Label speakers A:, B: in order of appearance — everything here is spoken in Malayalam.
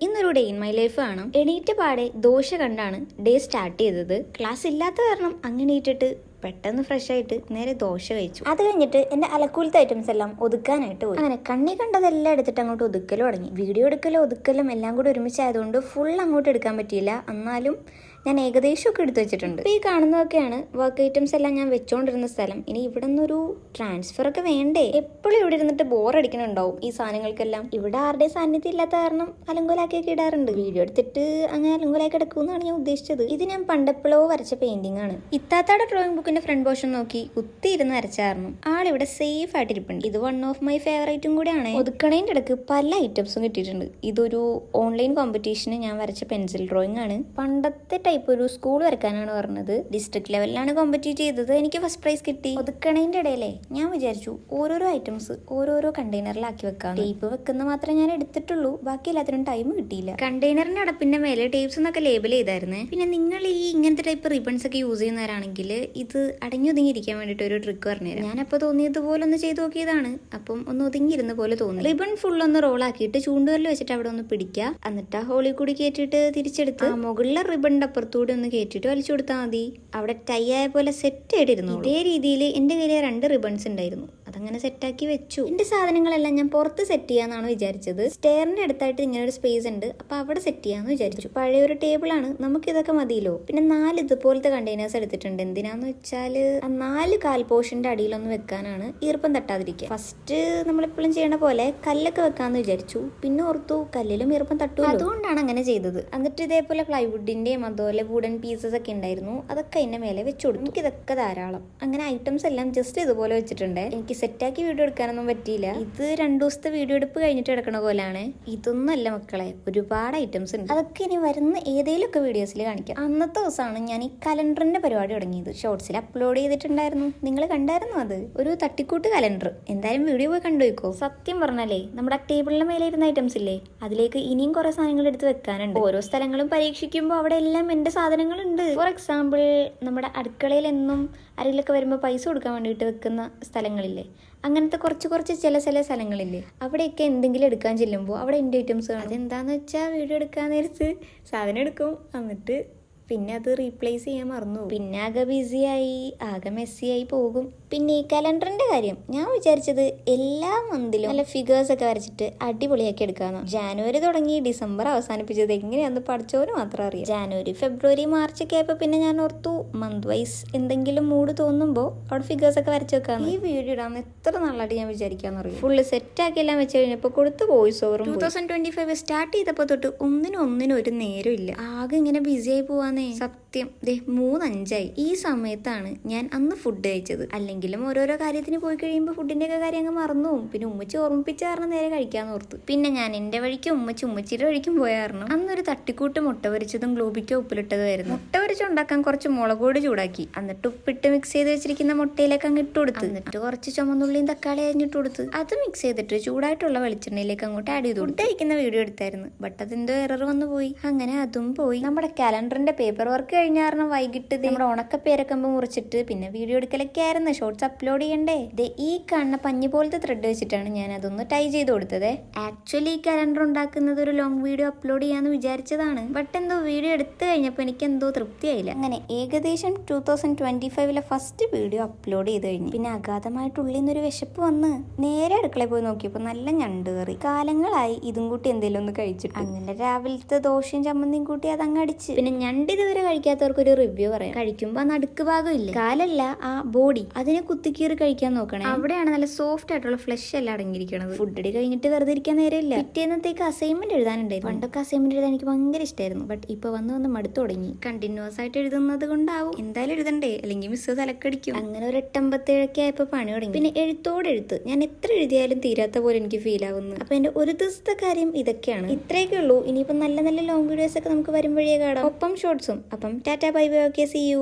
A: ഇന്നൊരു ഡേ ഇൻ മൈ ലൈഫ് ആണ്. എണീറ്റ പാടെ ദോശ കണ്ടാണ് ഡേ സ്റ്റാർട്ട് ചെയ്തത്. ക്ലാസ് ഇല്ലാത്ത കാരണം അങ്ങനെ ഇട്ടിട്ട് പെട്ടെന്ന് ഫ്രഷ് ആയിട്ട് നേരെ ദോശ കഴിച്ചു. അത് കഴിഞ്ഞിട്ട് എന്റെ അലക്കൂലത്തെ ഐറ്റംസ് എല്ലാം ഒതുക്കാനായിട്ട് പോയി. അങ്ങനെ കണ്ണി കണ്ടതെല്ലാം എടുത്തിട്ട് അങ്ങോട്ട് ഒതുക്കലും തുടങ്ങി. വീഡിയോ എടുക്കലും ഒതുക്കലും എല്ലാം കൂടി ഒരുമിച്ചായതുകൊണ്ട് ഫുൾ അങ്ങോട്ട് എടുക്കാൻ പറ്റിയില്ല. എന്നാലും ഞാൻ ഏകദേശമൊക്കെ എടുത്തു വെച്ചിട്ടുണ്ട്. ഈ കാണുന്നതൊക്കെയാണ് വർക്ക് ഐറ്റംസ് എല്ലാം ഞാൻ വെച്ചോണ്ടിരുന്ന സ്ഥലം. ഇനി ഇവിടെ നിന്നൊരു ട്രാൻസ്ഫർ ഒക്കെ വേണ്ടേ? എപ്പോഴും ഇവിടെ ഇരുന്നിട്ട് ബോർ അടിക്കണുണ്ടാവും ഈ സാധനങ്ങൾക്കെല്ലാം. ഇവിടെ ആരുടെ സാന്നിധ്യം ഇല്ലാത്ത കാരണം അലങ്കോലാക്കിയൊക്കെ ഇടാറുണ്ട്. വീഡിയോ എടുത്തിട്ട് അങ്ങനെ അലങ്കോലാക്കി എടുക്കുമെന്നാണ് ഞാൻ ഉദ്ദേശിച്ചത്. ഇത് ഞാൻ പണ്ടെപ്പോഴോ വരച്ച പെയിന്റിംഗ് ആണ്. ഇത്താത്തയുടെ ഡ്രോയിങ് ബുക്കിന്റെ ഫ്രണ്ട് പോർഷൻ നോക്കി കുത്തിയിരുന്ന് വരച്ചായിരുന്നു. ആളിവിടെ സേഫ് ആയിട്ട് ഇരിപ്പുണ്ട്. ഇത് വൺ ഓഫ് മൈ ഫേവറേറ്റും കൂടെയാണ്. ഒതുക്കണേന്റെ ഇടക്ക് പല ഐറ്റംസും കിട്ടിയിട്ടുണ്ട്. ഇതൊരു ഓൺലൈൻ കോമ്പറ്റീഷന് ഞാൻ വരച്ച പെൻസിൽ ഡ്രോയിങ് ആണ്. പണ്ടത്തെ ടൈപ്പ് ഒരു സ്കൂൾ വരക്കാനാണ് പറഞ്ഞത്. ഡിസ്ട്രിക്ട് ലെവലിലാണ് കോമ്പറ്റീറ്റ് ചെയ്തത്. എനിക്ക് ഫസ്റ്റ് പ്രൈസ് കിട്ടി. ഒതുക്കണേന്റെ ഇടയിലെ ഞാൻ വിചാരിച്ചു ഓരോരോ ഐറ്റംസ് ഓരോരോ കണ്ടെയ്നറിലാക്കി വെക്കാം. ടേപ്പ് വെക്കുന്ന മാത്രമേ ഞാൻ എടുത്തിട്ടുള്ളൂ. ബാക്കി എല്ലാത്തിനും ടൈം കിട്ടിയില്ല. കണ്ടെയ്നറിന്റെ അടപ്പിന്റെ മേലെ ടേപ്സ് എന്നൊക്കെ ലേബൽ ചെയ്തായിരുന്നേ. പിന്നെ നിങ്ങൾ ഈ ഇങ്ങനത്തെ ടൈപ്പ് റിബൺസ് ഒക്കെ യൂസ് ചെയ്യുന്നവരാണെങ്കിൽ ഇത് അടങ്ങിയൊതുങ്ങിയിരിക്കാൻ വേണ്ടിട്ട് ഒരു ട്രിക്ക് പറഞ്ഞുതരാം. ഞാനപ്പോൾ തോന്നിയതുപോലെ ഒന്ന് ചെയ്ത് നോക്കിയതാണ്. അപ്പം ഒന്ന് ഒതുങ്ങിയിരുന്ന പോലെ തോന്നി. റിബൺ ഫുൾ ഒന്ന് റോൾ ആക്കിയിട്ട് ചൂണ്ടുവരൽ വെച്ചിട്ട് അവിടെ ഒന്ന് പിടിക്കുക. എന്നിട്ട് ആ ഹോളിൽ കൂടി കയറ്റിയിട്ട് തിരിച്ചെടുത്ത് മുകളിലെ റിബണിന്റെ അപ്പുറത്തൂടെ ഒന്ന് കയറ്റിയിട്ട് വലിച്ചു കൊടുത്താൽ മതി. അവിടെ ടൈ ആയ പോലെ സെറ്റ് ആയിട്ടിരുന്നു. ഇതേ രീതിയിൽ എന്റെ കയ്യിൽ 2 റിബൺസ് ഉണ്ടായിരുന്നു. അതങ്ങനെ സെറ്റാക്കി വെച്ചു. എന്റെ സാധനങ്ങളെല്ലാം ഞാൻ പുറത്ത് സെറ്റ് ചെയ്യാന്നാണ് വിചാരിച്ചത്. സ്റ്റെയറിന്റെ അടുത്തായിട്ട് ഇങ്ങനെ ഒരു സ്പേസ് ഉണ്ട്. അപ്പൊ അവിടെ സെറ്റ് ചെയ്യാന്ന് വിചാരിച്ചു. പഴയ ഒരു ടേബിൾ ആണ്, നമുക്ക് ഇതൊക്കെ മതിയല്ലോ. പിന്നെ 4 ഇതുപോലത്തെ കണ്ടെയ്നേഴ്സ് എടുത്തിട്ടുണ്ട്. എന്തിനാന്ന് വെച്ചാല് 4 കാൽ പോർഷന്റെ അടിയിലൊന്ന് വെക്കാനാണ്, ഈർപ്പം തട്ടാതിരിക്കുക. ഫസ്റ്റ് നമ്മളെപ്പോഴും ചെയ്യണ പോലെ കല്ലൊക്കെ വെക്കാന്ന് വിചാരിച്ചു. പിന്നെ ഓർത്തു കല്ലിലും ഈർപ്പം തട്ടു, അതുകൊണ്ടാണ് അങ്ങനെ ചെയ്തത്. എന്നിട്ട് ഇതേപോലെ പ്ലൈവുഡിന്റെയും അതുപോലെ വുഡൻ പീസസ് ഒക്കെ ഉണ്ടായിരുന്നു. അതൊക്കെ അതിന്റെ മേലെ വെച്ചു കൊടുത്തു. എനിക്ക് ഇതൊക്കെ ധാരാളം. അങ്ങനെ ഐറ്റംസ് എല്ലാം ജസ്റ്റ് ഇതുപോലെ വെച്ചിട്ടുണ്ട്. എനിക്ക് സെറ്റാക്കി വീഡിയോ എടുക്കാനൊന്നും പറ്റിയില്ല. ഇത് 2 ദിവസത്തെ വീഡിയോ എടുപ്പ് കഴിഞ്ഞിട്ട് എടുക്കണ പോലെയാണ്. ഇതൊന്നും അല്ല മക്കളെ, ഒരുപാട് ഐറ്റംസ് ഉണ്ട്. അതൊക്കെ ഇനി വരുന്ന ഏതെങ്കിലുമൊക്കെ വീഡിയോസിൽ കാണിക്കാം. അന്നത്തെ ദിവസമാണ് ഞാൻ ഈ കലണ്ടറിന്റെ പരിപാടി തുടങ്ങിയത്. ഷോർട്സിൽ അപ്ലോഡ് ചെയ്തിട്ടുണ്ടായിരുന്നു. നിങ്ങൾ കണ്ടായിരുന്നു? അത് ഒരു തട്ടിക്കൂട്ട് കലണ്ടർ. എന്തായാലും വീഡിയോ പോയി കണ്ടുപോയിക്കോ. സത്യം പറഞ്ഞാലേ നമ്മുടെ ടേബിളിന്റെ മേലെ ഇരുന്ന ഐറ്റംസ് ഇല്ലേ, അതിലേക്ക് ഇനിയും കുറെ സാധനങ്ങൾ എടുത്ത് വെക്കാനുണ്ട്. ഓരോ സ്ഥലങ്ങളും പരീക്ഷിക്കുമ്പോൾ അവിടെ എല്ലാം എന്റെ സാധനങ്ങളുണ്ട്. ഫോർ എക്സാമ്പിൾ നമ്മുടെ അടുക്കളയിൽ എന്നും ആരെങ്കിലൊക്കെ വരുമ്പോൾ പൈസ കൊടുക്കാൻ വേണ്ടിയിട്ട് വെക്കുന്ന സ്ഥലങ്ങളില്ലേ, അങ്ങനത്തെ കുറച്ച് ചില സ്ഥലങ്ങളില്ലേ, അവിടെയൊക്കെ എന്തെങ്കിലും എടുക്കാൻ ചെല്ലുമ്പോൾ അവിടെ എൻ്റെ ഐറ്റംസ് കാണും. അതെന്താന്ന് വെച്ചാൽ വീഡിയോ എടുക്കാൻ നേരത്ത് സാധനം എടുക്കും, എന്നിട്ട് പിന്നെ അത് റീപ്ലേസ് ചെയ്യാൻ മറന്നു. പിന്നെ ആകെ ബിസിയായി, ആകെ മെസ്സിയായി പോകും. പിന്നെ ഈ കലണ്ടറിന്റെ കാര്യം ഞാൻ വിചാരിച്ചത് എല്ലാ മന്തിലും നല്ല ഫിഗേഴ്സ് ഒക്കെ വരച്ചിട്ട് അടിപൊളിയാക്കി എടുക്കാന്ന്. ജാനുവരി തുടങ്ങി ഡിസംബർ അവസാനിപ്പിച്ചത് എങ്ങനെയാന്ന് പഠിച്ചവര് മാത്രം അറിയാം. ജാനുവരി ഫെബ്രുവരി മാർച്ച് ഒക്കെ ആയപ്പോ പിന്നെ ഞാൻ ഓർത്തു മന്ത് വൈസ് എന്തെങ്കിലും മൂഡ് തോന്നുമ്പോൾ അവിടെ ഫിഗേഴ്സ് ഒക്കെ വരച്ചു വെക്കാന്ന്. ഈ വീഡിയോ ഇടാന്ന് എത്ര നാളായിട്ട് ഞാൻ വിചാരിക്കാന്ന് അറിയാം. ഫുള്ള് സെറ്റ് ആക്കി എല്ലാം വെച്ച് കഴിഞ്ഞപ്പോൾ കൊടുത്ത് വോയിസ് ഓവറും 2025 സ്റ്റാർട്ട് ചെയ്തപ്പോൾ തൊട്ട് ഒന്നിനും ഒരു നേരം ഇല്ല. ആകെ ഇങ്ങനെ ബിസി ആയി പോവാന്നേ. സത്യം 3:05 ഈ സമയത്താണ് ഞാൻ അന്ന് ഫുഡ് കഴിച്ചത്. അല്ലെങ്കിലും ഓരോരോ കാര്യത്തിന് പോയി കഴിയുമ്പോൾ ഫുഡിന്റെ ഒക്കെ കാര്യം അങ്ങ് മറന്നു പോകും. പിന്നെ ഉമ്മച്ചി ഓർമ്മിപ്പിച്ച കാരണം നേരെ കഴിക്കാന്ന് ഓർത്തു. പിന്നെ ഞാൻ എന്റെ വഴിക്കും ഉമ്മച്ചിയുടെ വഴിക്കും പോയ കാരണം അന്നൊരു തട്ടിക്കൂട്ട് മുട്ട പൊരിച്ചതും ഗ്ലോബിക്കോ ഉപ്പിലിട്ടതുമായിരുന്നു. മുട്ട പൊരിച്ചുണ്ടാക്കാൻ കുറച്ച് മുളകോട് ചൂടാക്കി, എന്നിട്ട് ഉപ്പിട്ട് മിക്സ് ചെയ്ത് വെച്ചിരിക്കുന്ന മുട്ടയിലേക്ക് അങ്ങ് ഇട്ട് കൊടുത്ത്, എന്നിട്ട് കുറച്ച് ചുമന്നുള്ളിയും തക്കാളി അരിഞ്ഞിട്ട് കൊടുത്ത് അത് മിക്സ് ചെയ്തിട്ട് ചൂടായിട്ടുള്ള വെളിച്ചെണ്ണയിലേക്ക് അങ്ങോട്ട് ആഡ് ചെയ്തു. ഫുഡ് കഴിക്കുന്ന വീഡിയോ എടുത്തായിരുന്നു, ബട്ട് അതെന്തോ എറർ വന്നു പോയി. അങ്ങനെ അതും പോയി. നമ്മുടെ കലണ്ടറിന്റെ പേപ്പർ വർക്ക് കഴിഞ്ഞ കാരണം വൈകിട്ട് നമ്മുടെ ഉണക്കപ്പേരക്കമ്പ് മുറിച്ചിട്ട് പിന്നെ വീഡിയോ എടുക്കലൊക്കെ ആയിരുന്നു. ഷോർട്സ് അപ്ലോഡ് ചെയ്യണ്ടേ. ഈ കാണുന്ന പഞ്ഞി പോലത്തെ ത്രെഡ് വെച്ചിട്ടാണ് ഞാൻ അതൊന്ന് ടൈ ചെയ്ത് കൊടുത്തത്. ആക്ച്വലി ഈ കലണ്ടർ ഉണ്ടാക്കുന്നത് ഒരു ലോങ് വീഡിയോ അപ്ലോഡ് ചെയ്യാന്ന് വിചാരിച്ചതാണ്. ബട്ട് എന്തോ വീഡിയോ എടുത്തു കഴിഞ്ഞപ്പോൾ എനിക്ക് എന്തോ തൃപ്തിയായില്ല. അങ്ങനെ ഏകദേശം 2025 ഫസ്റ്റ് വീഡിയോ അപ്ലോഡ് ചെയ്ത് കഴിഞ്ഞു. പിന്നെ അഗാധമായിട്ട് ഉള്ളിൽ നിന്നൊരു വിശപ്പ് വന്ന് നേരെ അടുക്കളയിൽ പോയി നോക്കിയപ്പോൾ നല്ല ഞണ്ട് കറി. കാലങ്ങളായി ഇതും കൂട്ടി എന്തെങ്കിലും ഒന്ന് കഴിച്ചിട്ട്. അങ്ങനെ രാവിലത്തെ ദോശയും ചമ്മന്തിയും കൂട്ടി അതങ്ങ് അടിച്ച്. പിന്നെ ഞണ്ട് ഇതുവരെ കഴിക്കാത്തവർക്ക് ഒരു റിവ്യൂ പറയാം. കഴിക്കുമ്പോ നടുക്ക് ഭാഗമില്ല, കാലല്ല ആ ബോഡി, അതിനെ കുത്തിക്കീറി കഴിക്കാൻ നോക്കണേ. അവിടെയാണ് നല്ല സോഫ്റ്റ് ആയിട്ടുള്ള ഫ്ലഷ് എല്ലാം അടങ്ങിയിരിക്കുന്നത്. ഫുഡ് അടി കഴിഞ്ഞിട്ട് വെറുതെ ഇരിക്കാൻ നേരമില്ല. പിറ്റേന്നത്തേക്ക് അസൈൻമെന്റ് എഴുതാനുണ്ടായിരുന്നു. പണ്ടൊക്കെ അസൈൻമെന്റ് എഴുതാൻ എനിക്ക് ഭയങ്കര ഇഷ്ടമായിരുന്നു. ബട്ട് ഇപ്പൊ വന്ന് മടുത്തു തുടങ്ങി. കണ്ടിന്യൂസ് ആയിട്ട് എഴുതുന്നത് കൊണ്ടാവും. എന്തായാലും എഴുതണ്ടേ, അല്ലെങ്കിൽ മിസ് തലക്കടിക്കും. അങ്ങനെ ഒരു 8:57 ആയപ്പോ പണി തുടങ്ങി. പിന്നെ എഴുത്ത് ഞാൻ എത്ര എഴുതിയാലും തീരാത്ത പോലെ എനിക്ക് ഫീൽ ആവുന്നു. അപ്പൊ എന്റെ ഒരു ദിവസത്തെ കാര്യം ഇതൊക്കെയാണ്. ഇത്രയൊക്കെ ഉള്ളൂ. ഇനിയിപ്പോ നല്ല ലോങ് വീഡിയോസ് ഒക്കെ നമുക്ക് വരും വഴിയെ കാണാം, ഒപ്പം ഷോർട്സും. അപ്പം tata bye bye, okay, see U.